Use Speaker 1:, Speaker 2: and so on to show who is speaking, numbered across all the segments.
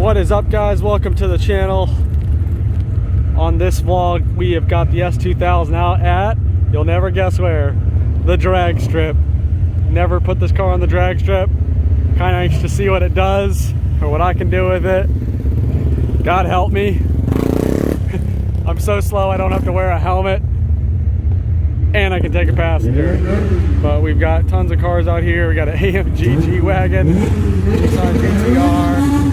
Speaker 1: What is up, guys? Welcome to the channel. On this vlog, we have got the S2000 out at, you'll never guess where, the drag strip. Never put this car on the drag strip. Kind of anxious to see what it does or what I can do with it. God help me. I'm so slow I don't have to wear a helmet. And I can take a passenger. But we've got tons of cars out here. We got an AMG G-Wagon, Nissan GTR,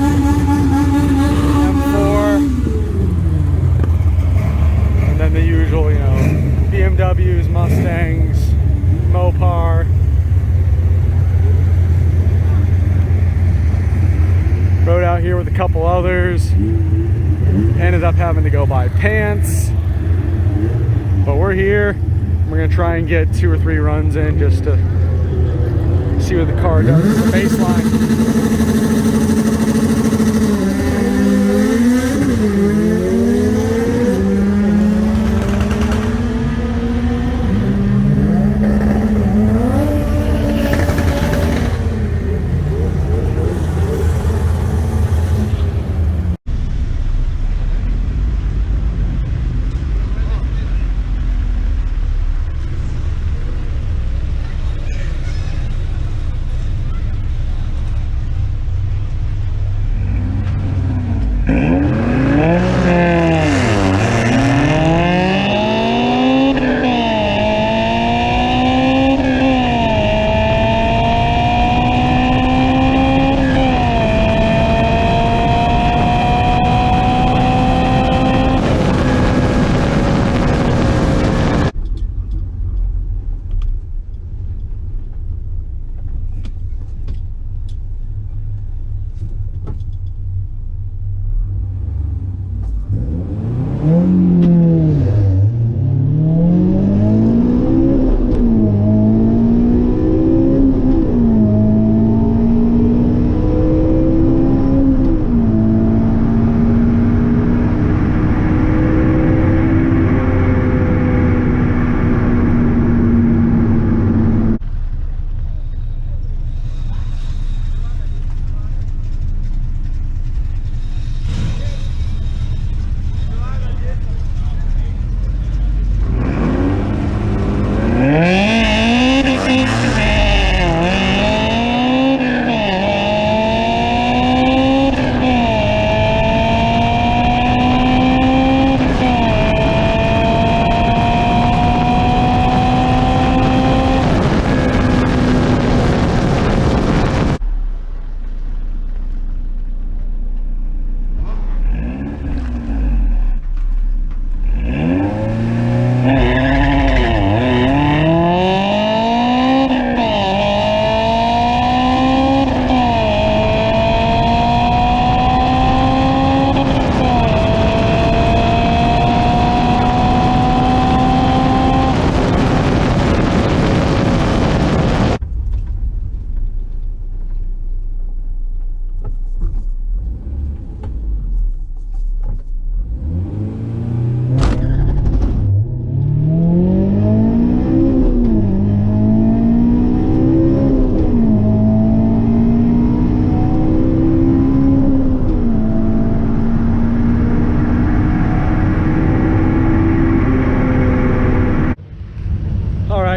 Speaker 1: M4, and then the usual, you know, BMWs, Mustangs, Mopar. Rode out here with a couple others. Ended up having to go buy pants. But we're here. We're gonna try and get 2 or 3 runs in just to see what the car does. The baseline.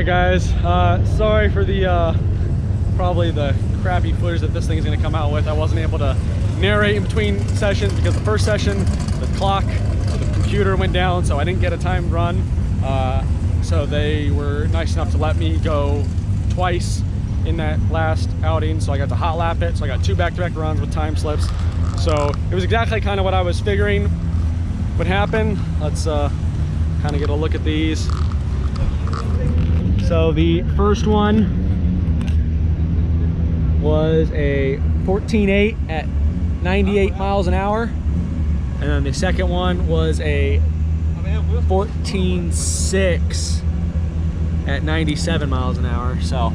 Speaker 1: Guys, sorry for the probably the crappy footage that this thing is going to come out with. I wasn't able to narrate in between sessions because the first session the clock or the computer went down, so I didn't get a timed run. So they were nice enough to let me go twice in that last outing, so I got to hot lap it. So I got 2 back-to-back runs with time slips, so it was exactly kind of what I was figuring would happen. Let's kind of get a look at these. So the first one was a 14.8 at 98 miles an hour. And then the second one was a 14.6 at 97 miles an hour. So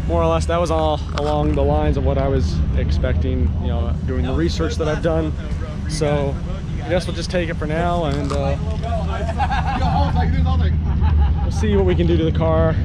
Speaker 1: more or less that was all along the lines of what I was expecting, you know, doing the research that I've done. So I guess we'll just take it for now, and we'll see what we can do to the car.